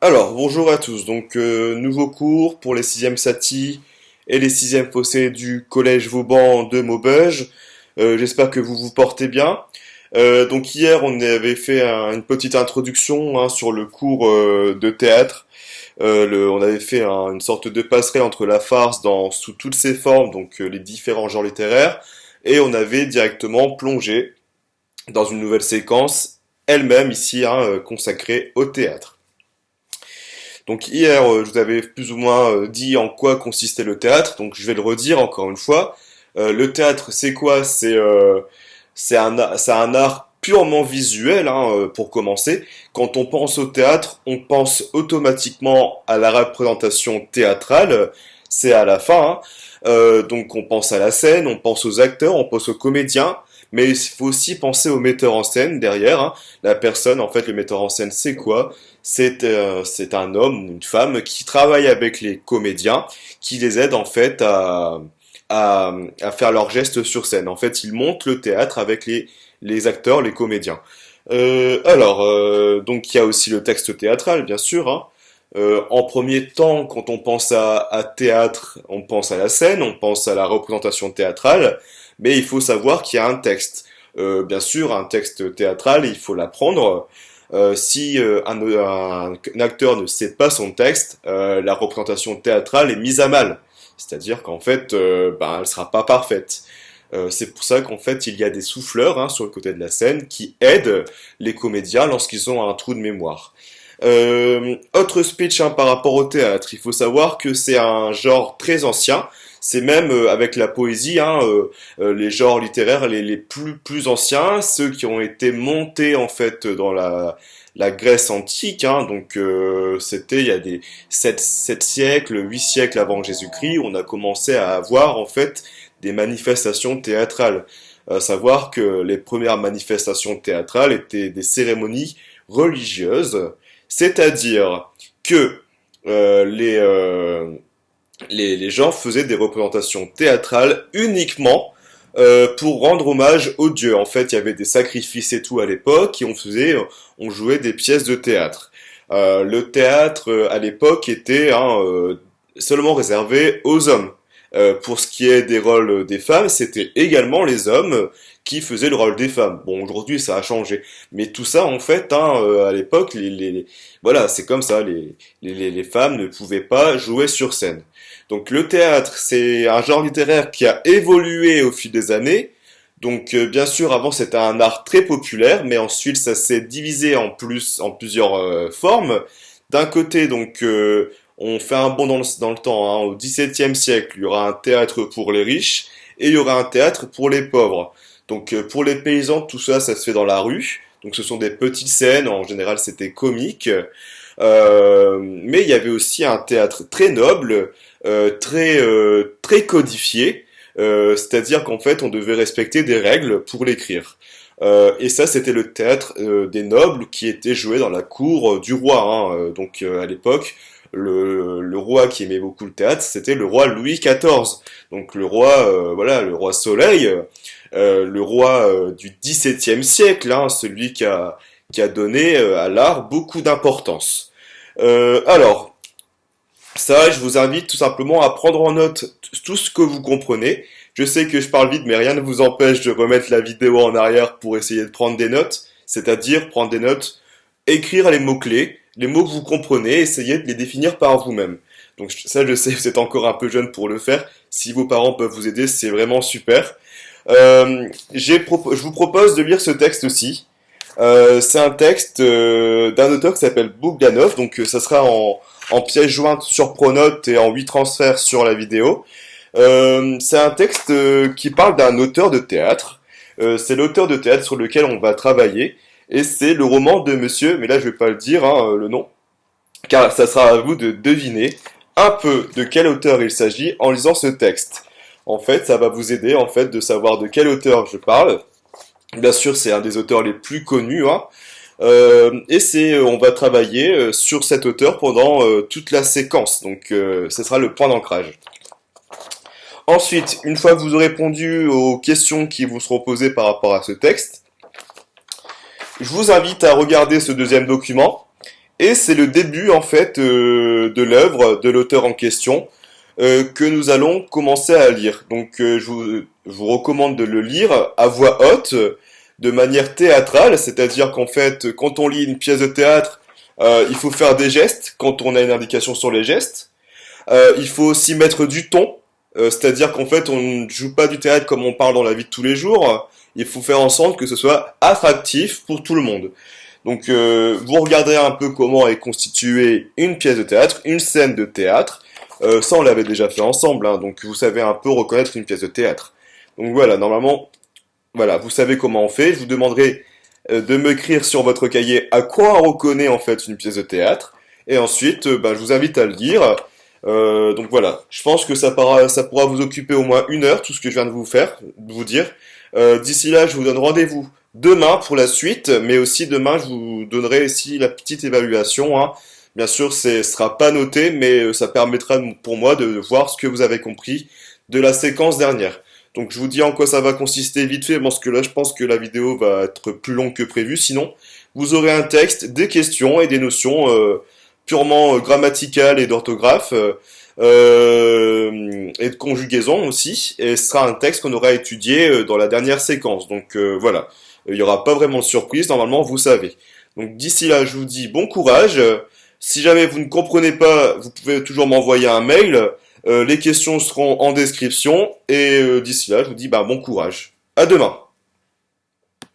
Alors, bonjour à tous. Donc, nouveau cours pour les 6e SATI et les 6e fossés du collège Vauban de Maubeuge. J'espère que vous vous portez bien. Donc, hier, on avait fait une petite introduction sur le cours de théâtre. On avait fait une sorte de passerelle entre la farce sous toutes ses formes, donc les différents genres littéraires, et on avait directement plongé dans une nouvelle séquence, elle-même ici consacrée au théâtre. Donc hier, je vous avais plus ou moins dit en quoi consistait le théâtre, donc je vais le redire encore une fois. Le théâtre, c'est quoi? C'est un art purement visuel, pour commencer. Quand on pense au théâtre, on pense automatiquement à la représentation théâtrale, c'est à la fin, hein. Donc on pense à la scène, on pense aux acteurs, on pense aux comédiens, mais il faut aussi penser au metteur en scène derrière, hein. La personne, en fait, le metteur en scène, c'est quoi? C'est un homme ou une femme qui travaille avec les comédiens, qui les aide en fait à faire leurs gestes sur scène. En fait, il monte le théâtre avec les acteurs, les comédiens. Donc il y a aussi le texte théâtral, bien sûr, hein. En premier temps, quand on pense à théâtre, on pense à la scène, on pense à la représentation théâtrale, mais il faut savoir qu'il y a un texte. Bien sûr, un texte théâtral, il faut l'apprendre. Si un acteur ne sait pas son texte, la représentation théâtrale est mise à mal. C'est-à-dire qu'en fait, elle sera pas parfaite. C'est pour ça qu'en fait, il y a des souffleurs sur le côté de la scène qui aident les comédiens lorsqu'ils ont un trou de mémoire. Autre speech par rapport au théâtre, il faut savoir que c'est un genre très ancien. C'est même avec la poésie, les genres littéraires les plus anciens, ceux qui ont été montés en fait dans la Grèce antique. Donc c'était il y a des 7 siècles, 8 siècles avant Jésus-Christ, on a commencé à avoir en fait des manifestations théâtrales. À savoir que les premières manifestations théâtrales étaient des cérémonies religieuses, c'est-à-dire que euh, les, euh, les gens faisaient des représentations théâtrales uniquement pour rendre hommage aux dieux. En fait, il y avait des sacrifices et tout à l'époque, et on jouait des pièces de théâtre. Le théâtre à l'époque était seulement réservé aux hommes. Pour ce qui est des rôles des femmes, c'était également les hommes qui faisaient le rôle des femmes. Bon, aujourd'hui, ça a changé. Mais tout ça, en fait, à l'époque, voilà, c'est comme ça. Les femmes ne pouvaient pas jouer sur scène. Donc le théâtre, c'est un genre littéraire qui a évolué au fil des années. Donc bien sûr, avant c'était un art très populaire, mais ensuite ça s'est divisé en plusieurs formes. D'un côté, donc on fait un bond dans le temps. Au XVIIe siècle, il y aura un théâtre pour les riches et il y aura un théâtre pour les pauvres. Donc pour les paysans, tout ça, ça se fait dans la rue. Donc ce sont des petites scènes. En général, c'était comique. Mais il y avait aussi un théâtre très noble, très codifié, c'est-à-dire qu'en fait on devait respecter des règles pour l'écrire. Et ça c'était le théâtre des nobles qui était joué dans la cour du roi. Donc à l'époque, le roi qui aimait beaucoup le théâtre, c'était le roi Louis XIV. Donc le roi, voilà, le roi Soleil, le roi du XVIIe siècle, celui qui a donné à l'art beaucoup d'importance. Alors, ça, je vous invite tout simplement à prendre en note tout ce que vous comprenez. Je sais que je parle vite, mais rien ne vous empêche de remettre la vidéo en arrière pour essayer de prendre des notes. C'est-à-dire prendre des notes, écrire les mots-clés, les mots que vous comprenez, essayer de les définir par vous-même. Donc ça, je sais, vous êtes encore un peu jeune pour le faire. Si vos parents peuvent vous aider, c'est vraiment super. Je vous propose de lire ce texte aussi. C'est un texte d'un auteur qui s'appelle Bougdanov, donc ça sera en pièce jointe sur Pronote et en 8 transferts sur la vidéo. C'est un texte qui parle d'un auteur de théâtre. C'est l'auteur de théâtre sur lequel on va travailler, et c'est le roman de monsieur, mais là je vais pas le dire, le nom, car ça sera à vous de deviner un peu de quel auteur il s'agit en lisant ce texte. En fait, ça va vous aider en fait de savoir de quel auteur je parle. Bien sûr, c'est un des auteurs les plus connus, hein. On va travailler sur cet auteur pendant toute la séquence. Donc, ce sera le point d'ancrage. Ensuite, une fois que vous aurez répondu aux questions qui vous seront posées par rapport à ce texte, je vous invite à regarder ce deuxième document Et c'est le début en fait de l'œuvre de l'auteur en question que nous allons commencer à lire. Donc je vous recommande de le lire à voix haute, de manière théâtrale, c'est-à-dire qu'en fait quand on lit une pièce de théâtre, il faut faire des gestes quand on a une indication sur les gestes. Il faut aussi mettre du ton, c'est-à-dire qu'en fait on ne joue pas du théâtre comme on parle dans la vie de tous les jours. Il faut faire en sorte que ce soit attractif pour tout le monde. Donc vous regarderez un peu comment est constituée une pièce de théâtre, une scène de théâtre. Ça on l'avait déjà fait ensemble, hein, donc vous savez un peu reconnaître une pièce de théâtre. Donc voilà, normalement, voilà, vous savez comment on fait. Je vous demanderai de m'écrire sur votre cahier à quoi on reconnaît en fait une pièce de théâtre. Et ensuite, je vous invite à le lire. Donc voilà, je pense que ça pourra vous occuper au moins 1 heure, tout ce que je viens de vous dire. D'ici là, je vous donne rendez-vous demain pour la suite, mais aussi demain, je vous donnerai ici la petite évaluation, hein. Bien sûr, ce sera pas noté, mais ça permettra pour moi de voir ce que vous avez compris de la séquence dernière. Donc je vous dis en quoi ça va consister vite fait, parce que là je pense que la vidéo va être plus longue que prévu. Sinon, vous aurez un texte, des questions et des notions purement grammaticales et d'orthographe, et de conjugaison aussi. Et ce sera un texte qu'on aura étudié dans la dernière séquence. Donc voilà, il n'y aura pas vraiment de surprise, normalement vous savez. Donc d'ici là, je vous dis bon courage. Si jamais vous ne comprenez pas, vous pouvez toujours m'envoyer un mail. Les questions seront en description. Et d'ici là, je vous dis bon courage. À demain.